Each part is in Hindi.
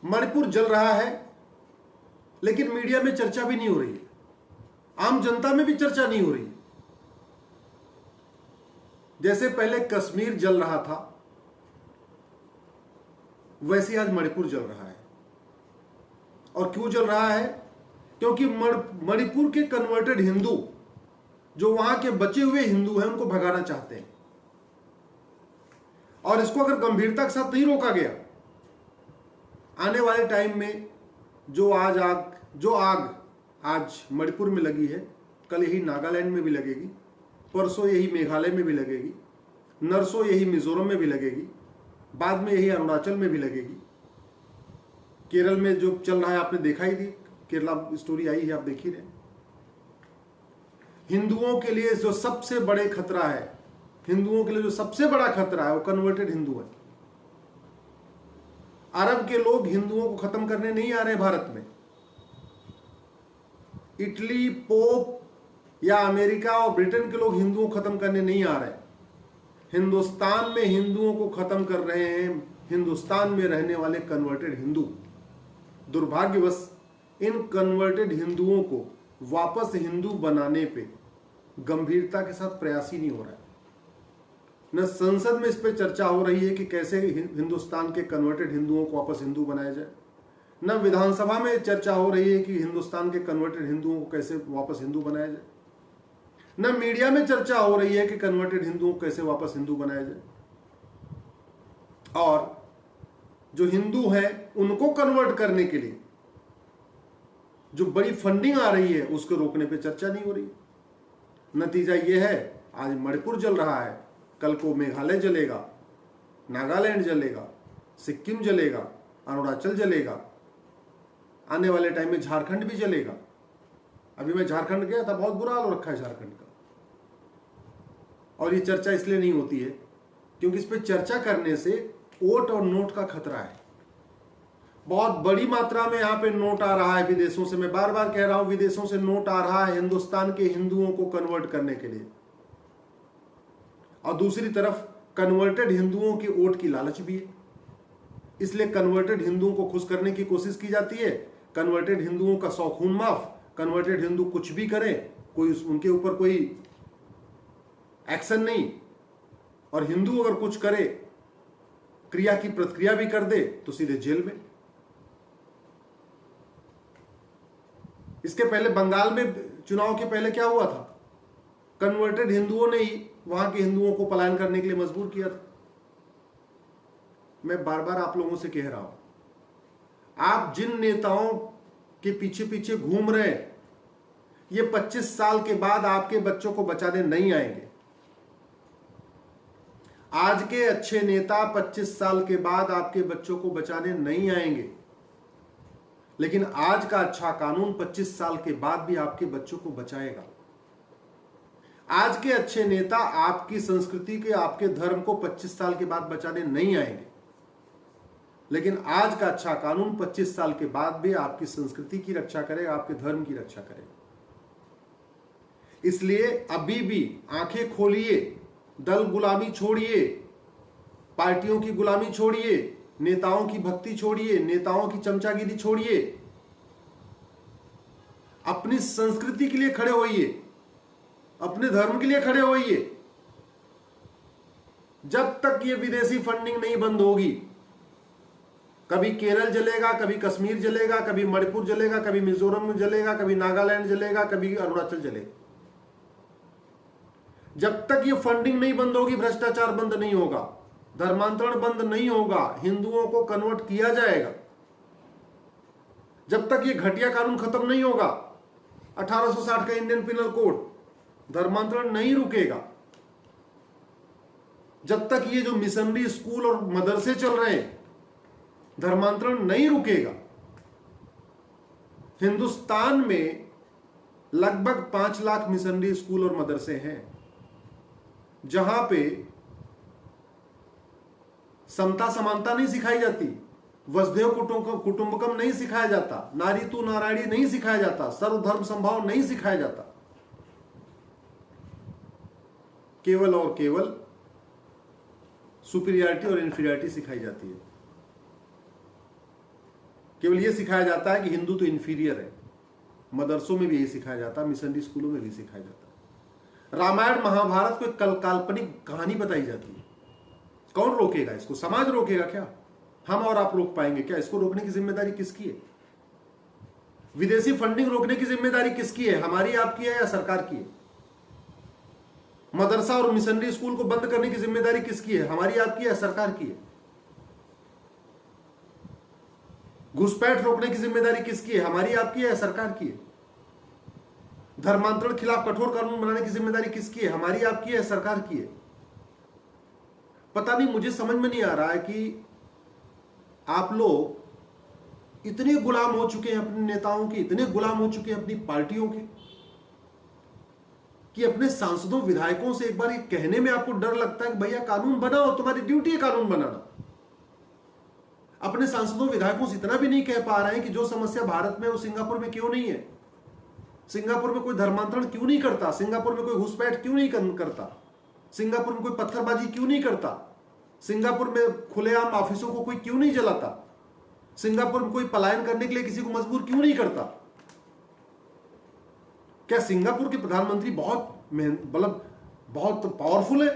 मणिपुर जल रहा है, लेकिन मीडिया में चर्चा भी नहीं हो रही है, आम जनता में भी चर्चा नहीं हो रही है। जैसे पहले कश्मीर जल रहा था, वैसे आज मणिपुर जल रहा है। और क्यों जल रहा है? क्योंकि मणिपुर के कन्वर्टेड हिंदू, जो वहां के बचे हुए हिंदू हैं, उनको भगाना चाहते हैं। और इसको अगर गंभीरता के साथ नहीं रोका गया, आने वाले टाइम में जो आग आज मणिपुर में लगी है, कल यही नागालैंड में भी लगेगी, परसों यही मेघालय में भी लगेगी, नरसों यही मिजोरम में भी लगेगी, बाद में यही अरुणाचल में भी लगेगी। केरल में जो चल रहा है आपने देखा ही थी, केरला स्टोरी आई है, आप देख ही रहे। हिंदुओं के लिए जो सबसे बड़े खतरा है, हिंदुओं के लिए जो सबसे बड़ा खतरा है, वो कन्वर्टेड हिंदू है। अरब के लोग हिंदुओं को खत्म करने नहीं आ रहे भारत में। इटली, पोप या अमेरिका और ब्रिटेन के लोग हिंदुओं को खत्म करने नहीं आ रहे। हिंदुस्तान में हिंदुओं को खत्म कर रहे हैं हिंदुस्तान में रहने वाले कन्वर्टेड हिंदू। दुर्भाग्यवश इन कन्वर्टेड हिंदुओं को वापस हिंदू बनाने पे गंभीरता के साथ प्रयास ही नहीं हो रहा है। न संसद में इस पे चर्चा हो रही है कि कैसे हिंदुस्तान के कन्वर्टेड हिंदुओं को वापस हिंदू बनाया जाए, न विधानसभा में चर्चा हो रही है कि हिंदुस्तान के कन्वर्टेड हिंदुओं को कैसे वापस हिंदू बनाया जाए, न मीडिया में चर्चा हो रही है कि कन्वर्टेड हिंदुओं को कैसे वापस हिंदू बनाया जाए। और जो हिंदू हैं उनको कन्वर्ट करने के लिए जो बड़ी फंडिंग आ रही है, उसको रोकने पे चर्चा नहीं हो रही। नतीजा यह है, आज मणिपुर जल रहा है, कल को मेघालय जलेगा, नागालैंड जलेगा, सिक्किम जलेगा, अरुणाचल जलेगा, आने वाले टाइम में झारखंड भी जलेगा। अभी मैं झारखंड गया था, बहुत बुरा हाल हो रखा है झारखंड का। और ये चर्चा इसलिए नहीं होती है क्योंकि इस पर चर्चा करने से वोट और नोट का खतरा है। बहुत बड़ी मात्रा में यहां पे नोट आ रहा है विदेशों से। मैं बार बार कह रहा हूं, विदेशों से नोट आ रहा है हिंदुस्तान के हिंदुओं को कन्वर्ट करने के लिए। और दूसरी तरफ कन्वर्टेड हिंदुओं की वोट की लालच भी है, इसलिए कन्वर्टेड हिंदुओं को खुश करने की कोशिश की जाती है। कन्वर्टेड हिंदुओं का 100 खून माफ, कन्वर्टेड हिंदू कुछ भी करें, कोई उनके ऊपर कोई एक्शन नहीं। और हिंदू अगर कुछ करे, क्रिया की प्रतिक्रिया भी कर दे, तो सीधे जेल में। इसके पहले बंगाल में चुनाव के पहले क्या हुआ था? कन्वर्टेड हिंदुओं ने ही वहां के हिंदुओं को पलायन करने के लिए मजबूर किया था। मैं बार बार आप लोगों से कह रहा हूं, आप जिन नेताओं के पीछे पीछे घूम रहे हैं, ये 25 साल के बाद आपके बच्चों को बचाने नहीं आएंगे। आज के अच्छे नेता 25 साल के बाद आपके बच्चों को बचाने नहीं आएंगे, लेकिन आज का अच्छा कानून 25 साल के बाद भी आपके बच्चों को बचाएगा। आज के अच्छे नेता आपकी संस्कृति के, आपके धर्म को 25 साल के बाद बचाने नहीं आएंगे, लेकिन आज का अच्छा कानून 25 साल के बाद भी आपकी संस्कृति की रक्षा करेगा, आपके धर्म की रक्षा करेगा। इसलिए अभी भी आंखें खोलिए, दल गुलामी छोड़िए, पार्टियों की गुलामी छोड़िए, नेताओं की भक्ति छोड़िए, नेताओं की चमचागिरी छोड़िए, अपनी संस्कृति के लिए खड़े होइए, अपने धर्म के लिए खड़े होइए। जब तक ये विदेशी फंडिंग नहीं बंद होगी, कभी केरल जलेगा, कभी कश्मीर जलेगा, कभी मणिपुर जलेगा, कभी मिजोरम में जलेगा, कभी नागालैंड जलेगा, कभी अरुणाचल जलेगा। जब तक ये फंडिंग नहीं बंद होगी, भ्रष्टाचार बंद नहीं होगा, धर्मांतरण बंद नहीं होगा, हिंदुओं को कन्वर्ट किया जाएगा। जब तक ये घटिया कानून खत्म नहीं होगा, 1860 का इंडियन पिनल कोड, धर्मांतरण नहीं रुकेगा। जब तक ये जो मिशनरी स्कूल और मदरसे चल रहे हैं, धर्मांतरण नहीं रुकेगा। हिंदुस्तान में लगभग 5 लाख मिशनरी स्कूल और मदरसे हैं, जहां पे समता समानता नहीं सिखाई जाती, वसुधैव कुटुंबकम नहीं सिखाया जाता, नारी तू नारायणी नहीं सिखाया जाता, सर्वधर्म संभाव नहीं सिखाया जाता। केवल और केवल सुपीरियरिटी और इंफीरियरिटी सिखाई जाती है। केवल ये सिखाया जाता है कि हिंदू तो इंफीरियर है। मदरसों में भी यही सिखाया जाता है, मिशनरी स्कूलों में भी सिखाया जाता है। रामायण महाभारत को एक काल्पनिक कहानी बताई जाती है। कौन रोकेगा इसको? समाज रोकेगा क्या? हम और आप रोक पाएंगे क्या? इसको रोकने की जिम्मेदारी किसकी है? विदेशी फंडिंग रोकने की जिम्मेदारी किसकी है? हमारी, आपकी है या सरकार की है? मदरसा और मिशनरी स्कूल को बंद करने की जिम्मेदारी किसकी है? हमारी, आपकी है या सरकार की है? घुसपैठ रोकने की जिम्मेदारी किसकी है? हमारी, आपकी है या सरकार की है? धर्मांतरण खिलाफ कठोर कानून बनाने की जिम्मेदारी किसकी है? हमारी, आपकी है या सरकार की है? पता नहीं, मुझे समझ में नहीं आ रहा है कि आप लोग इतने गुलाम हो चुके हैं अपने नेताओं के, इतने गुलाम हो चुके हैं अपनी पार्टियों के, कि अपने सांसदों विधायकों से एक बार ये कहने में आपको डर लगता है कि भैया कानून बनाओ, तुम्हारी ड्यूटी है कानून बनाना। अपने सांसदों विधायकों से इतना भी नहीं कह पा रहे हैं कि जो समस्या भारत में वो सिंगापुर में क्यों नहीं है? सिंगापुर में कोई धर्मांतरण क्यों नहीं करता? सिंगापुर में कोई घुसपैठ क्यों नहीं करता? सिंगापुर में कोई पत्थरबाजी क्यों नहीं करता? सिंगापुर में खुलेआम ऑफिसों को कोई क्यों नहीं जलाता? सिंगापुर में कोई पलायन करने के लिए किसी को मजबूर क्यों नहीं करता? क्या सिंगापुर के प्रधानमंत्री बहुत पावरफुल है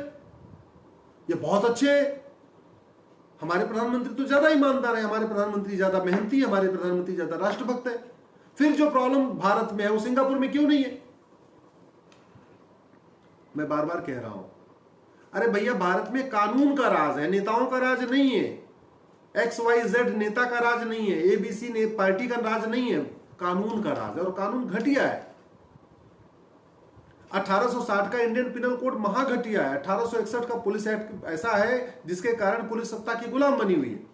या बहुत अच्छे हैं? हमारे प्रधानमंत्री तो ज्यादा ईमानदार है, हमारे प्रधानमंत्री ज्यादा मेहनती है, हमारे प्रधानमंत्री ज्यादा राष्ट्रभक्त है। फिर जो प्रॉब्लम भारत में है वो सिंगापुर में क्यों नहीं है? मैं बार बार कह रहा हूं, अरे भैया भारत में कानून का राज है, नेताओं का राज नहीं है। XYZ नेता का राज नहीं है, ABC ने पार्टी का राज नहीं है, कानून का राज है। और कानून घटिया है। 1860 का इंडियन पिनल कोड महाघटिया है। 1861 का पुलिस एक्ट ऐसा है जिसके कारण पुलिस सत्ता की गुलाम बनी हुई है।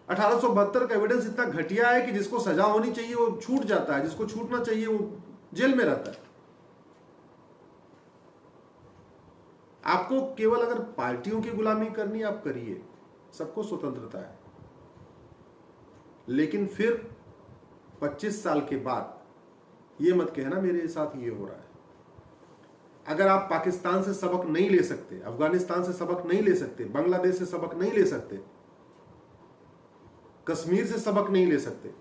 1872 का एविडेंस इतना घटिया है कि जिसको सजा होनी चाहिए वो छूट जाता है, जिसको छूटना चाहिए वो जेल में रहता है। आपको केवल अगर पार्टियों की गुलामी करनी आप करिए, सबको स्वतंत्रता है, लेकिन फिर 25 साल के बाद ये मत कहना मेरे साथ ये हो रहा है। अगर आप पाकिस्तान से सबक नहीं ले सकते, अफगानिस्तान से सबक नहीं ले सकते, बांग्लादेश से सबक नहीं ले सकते, कश्मीर से सबक नहीं ले सकते,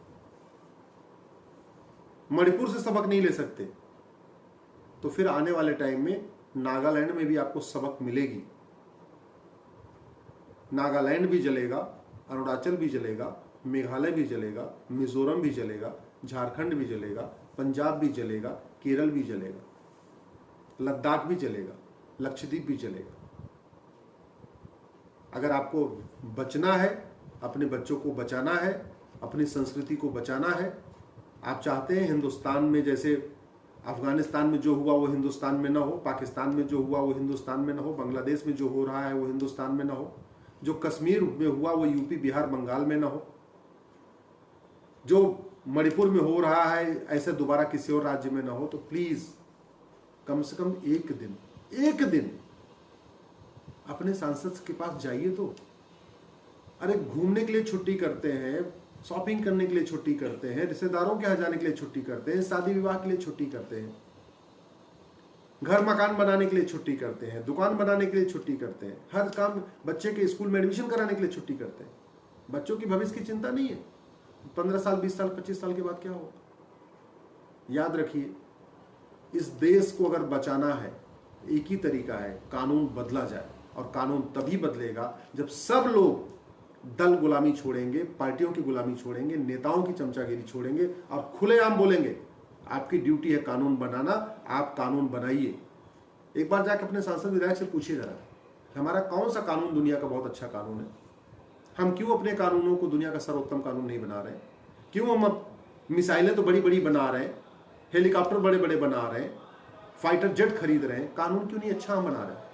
मणिपुर से सबक नहीं ले सकते, तो फिर आने वाले टाइम में नागालैंड में भी आपको सबक मिलेगी। नागालैंड भी जलेगा, अरुणाचल भी जलेगा, मेघालय भी जलेगा, मिजोरम भी जलेगा, झारखंड भी जलेगा, पंजाब भी जलेगा, केरल भी जलेगा, लद्दाख भी जलेगा, लक्षद्वीप भी जलेगा। अगर आपको बचना है, अपने बच्चों को बचाना है, अपनी संस्कृति को बचाना है, आप चाहते हैं हिंदुस्तान में जैसे अफगानिस्तान में जो हुआ वो हिंदुस्तान में ना हो, पाकिस्तान में जो हुआ वो हिंदुस्तान में ना हो, बांग्लादेश में जो हो रहा है वो हिंदुस्तान में ना हो, जो कश्मीर में हुआ वो यूपी, बिहार, बंगाल में ना हो, जो मणिपुर में हो रहा है ऐसे दोबारा किसी और राज्य में ना हो, तो प्लीज कम से कम एक दिन अपने सांसद के पास जाइए। तो अरे घूमने के लिए छुट्टी करते हैं, शॉपिंग करने के लिए छुट्टी करते हैं, रिश्तेदारों के यहाँ जाने के लिए छुट्टी करते हैं, शादी विवाह के लिए छुट्टी करते हैं, घर मकान बनाने के लिए छुट्टी करते हैं, दुकान बनाने के लिए छुट्टी करते हैं, हर काम, बच्चे के स्कूल में एडमिशन कराने के लिए छुट्टी करते हैं। बच्चों की भविष्य की चिंता नहीं है। 15 साल, 20 साल, 25 साल के बाद क्या होगा? याद रखिए, इस देश को अगर बचाना है एक ही तरीका है, कानून बदला जाए। और कानून तभी बदलेगा जब सब लोग दल गुलामी छोड़ेंगे, पार्टियों की गुलामी छोड़ेंगे, नेताओं की चमचागिरी छोड़ेंगे और खुलेआम बोलेंगे आपकी ड्यूटी है कानून बनाना, आप कानून बनाइए। एक बार जाकर अपने सांसद विधायक से पूछिए जरा, हमारा कौन सा कानून दुनिया का बहुत अच्छा कानून है? हम क्यों अपने कानूनों को दुनिया का सर्वोत्तम कानून नहीं बना रहे? क्यों हम मिसाइलें तो बड़ी बड़ी बना रहे हैं, हेलीकॉप्टर बड़े बड़े बना रहे हैं, फाइटर जेट खरीद रहे हैं, कानून क्यों नहीं अच्छा हम बना रहे हैं?